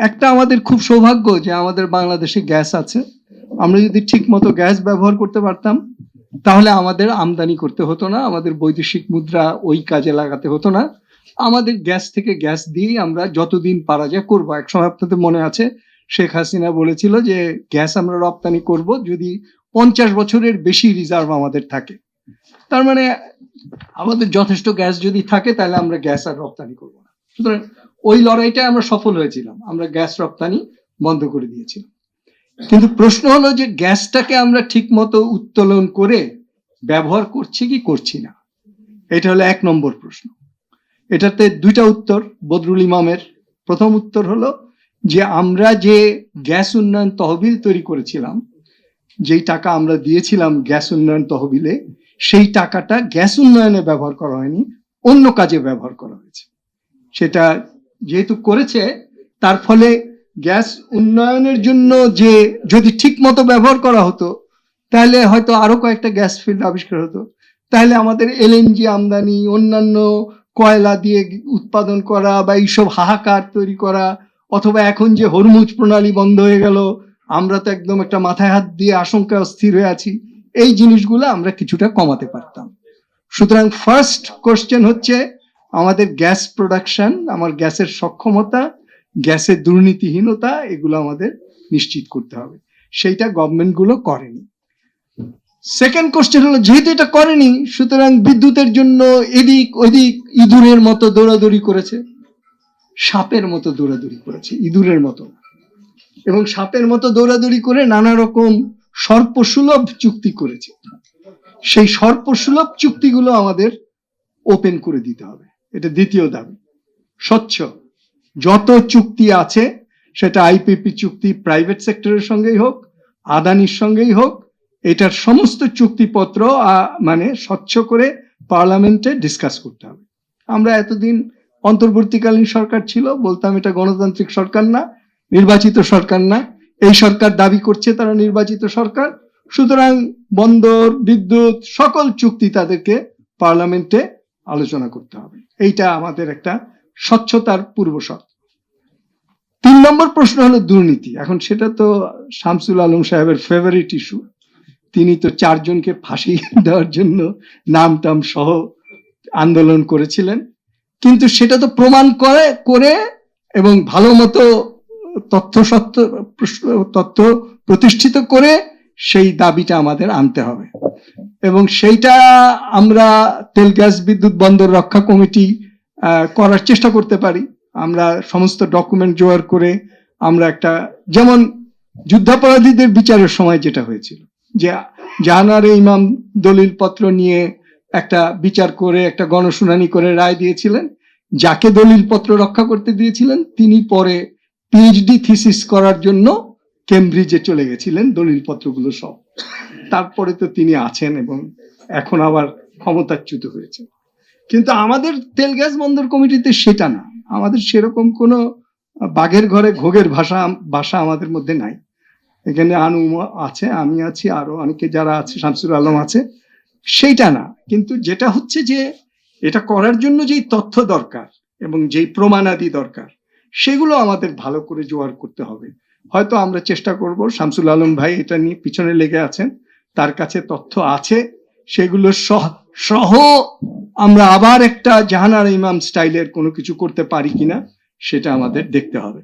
একটা আমাদের খুব সৌভাগ্য যে আমাদের বাংলাদেশে গ্যাস আছে। আমরা যদি ঠিক মতো গ্যাস ব্যবহার করতে পারতাম তাহলে আমাদের আমদানি করতে হতো না, আমাদের বৈদেশিক মুদ্রা ওই কাজে লাগাতে হতো না। আমাদের গ্যাস থেকে গ্যাস দিয়েই আমরা যতদিন পারা যায় করবো। একসময় আপনাদের মনে আছে শেখ হাসিনা বলেছিল যে গ্যাস আমরা রপ্তানি করব যদি 50 বছরের বেশি রিজার্ভ আমাদের থাকে। তার মানে আমাদের যথেষ্ট গ্যাস যদি থাকে তাহলে আমরা গ্যাস আর রপ্তানি করবো না। সুতরাং ওই লড়াইটা আমরা সফল হয়েছিলাম, আমরা গ্যাস রপ্তানি বন্ধ করে দিয়েছিলাম। কিন্তু প্রশ্ন হলো যে গ্যাসটাকে আমরা ঠিক মতো উত্তোলন করে ব্যবহার করছি কি করছি না, এটা হলো 1 নম্বর প্রশ্ন। এটাতে দুইটা উত্তর বদরুল ইমামের। প্রথম উত্তর হলো যে আমরা যে গ্যাস উন্নয়ন তহবিল তৈরি করেছিলাম, যেই টাকা আমরা দিয়েছিলাম গ্যাস উন্নয়ন তহবিলে, সেই টাকাটা গ্যাস উন্নয়নে ব্যবহার করা হয়নি, অন্য কাজে ব্যবহার করা হয়েছে। সেটা যেহেতু করেছে, তার ফলে গ্যাস উন্নয়নের জন্য যে যদি ঠিক মতো ব্যবহার করা হতো তাহলে হয়তো আরো কয়েকটা গ্যাস ফিল্ড আবিষ্কার হতো, তাহলে আমাদের এলএনজি আমদানি, অন্যান্য কয়লা দিয়ে উৎপাদন করা বা এইসব হাহাকার তৈরি করা, অথবা এখন যে হরমুজ প্রণালী বন্ধ হয়ে গেল, আমরা তো একদম একটা মাথায় হাত দিয়ে আশঙ্কা অস্থির হয়ে আছি, এই জিনিসগুলো আমরা কিছুটা কমাতে পারতাম। সুতরাং ফার্স্ট কোশ্চেন হচ্ছে আমাদের গ্যাস প্রোডাকশন, আমার গ্যাসের সক্ষমতা, গ্যাসের দুর্নীতিহীনতা, এগুলো আমাদের নিশ্চিত করতে হবে। সেইটা গভর্নমেন্ট গুলো করেনি। সেকেন্ড কোশ্চেন হলো যেহেতু এটা করেনি, সুতরাং বিদ্যুতের জন্য এদিক ওদিক ইঁদুরের মতো দৌড়াদৌড়ি করেছে, সাপের মতো দৌড়াদৌড়ি করেছে, ইঁদুরের মতো। এবং সাপের মতো দৌড়াদৌড়ি করে নানা রকম সর্পসুলভ চুক্তি করেছে। সেই সর্পসুলভ চুক্তিগুলো আমাদের ওপেন করে দিতে হবে, এটা দ্বিতীয় দাবি। স্বচ্ছ যত চুক্তি আছে, সেটা আইপিপি চুক্তি প্রাইভেট সেক্টরের সঙ্গেই হোক, আদানির সঙ্গেই হোক, এটার সমস্ত চুক্তিপত্র মানে স্বচ্ছ করে পার্লামেন্টে ডিসকাস করতে হবে। আমরা এতদিন অন্তর্বর্তীকালীন সরকার ছিল, বলতাম এটা গণতান্ত্রিক সরকার না, নির্বাচিত সরকার না। এই সরকার দাবি করছে তারা নির্বাচিত সরকার, সুতরাং বন্দর, বিদ্যুৎ, সকল চুক্তি তাদেরকে পার্লামেন্টে আলোচনা করতে হবে। এইটা আমাদের একটা স্বচ্ছতার পূর্বশর্ত। 3 নম্বর প্রশ্ন হলো দুর্নীতি। এখন সেটা তো শামসুল আলম সাহেবের ফেভারিট ইস্যু। তিনি তো 4 জনকে ফাঁসি দেওয়ার জন্য নাম টাম সহ আন্দোলন করেছিলেন, কিন্তু সেটা তো প্রমাণ করে এবং ভালো মতো তথ্য প্রতিষ্ঠিত করে সেই দাবিটা আমাদের আনতে হবে। এবং সেইটা আমরা তেল গ্যাস বিদ্যুৎ বন্দর রক্ষা কমিটি করার চেষ্টা করতে পারি। আমরা সমস্ত ডকুমেন্ট জোগাড় করে আমরা একটা, যেমন যুদ্ধাপরাধীদের বিচারের সময় যেটা হয়েছিল, যে জাহানারে ইমাম দলিল পত্র নিয়ে একটা বিচার করে একটা গণশুনানি করে রায় দিয়েছিলেন। যাকে দলিল পত্র রক্ষা করতে দিয়েছিলেন তিনি পরে পিএইচডি থিসিস করার জন্য কেমব্রিজে চলে গেছিলেন দলিল পত্রগুলো সব। তারপরে তো তিনি আছেন এবং এখন আবার ক্ষমতাচ্যুত হয়েছে। কিন্তু আমাদের তেল গ্যাস বন্দর কমিটিতে সেটা না, আমাদের সেরকম কোনো বাঘের ঘরে ঘোগের ভাষা আমাদের মধ্যে নাই। এখানে আনু আছে, আমি আছি, আরো অনেকে যারা আছে, শামসুল আলম আছে, সেইটা না। কিন্তু যেটা হচ্ছে যে এটা করার জন্য যেই তথ্য দরকার এবং যেই প্রমাণাদি দরকার, সেগুলো আমাদের ভালো করে জোগাড় করতে হবে। হয়তো আমরা চেষ্টা করব, শামসুল আলম ভাই এটা নিয়ে পিছনে লেগে আছেন, তার কাছে তথ্য আছে, সেগুলো সহ আমরা আবার একটা জাহানারা ইমাম স্টাইলের কোনো কিছু করতে পারি কিনা সেটা আমাদের দেখতে হবে।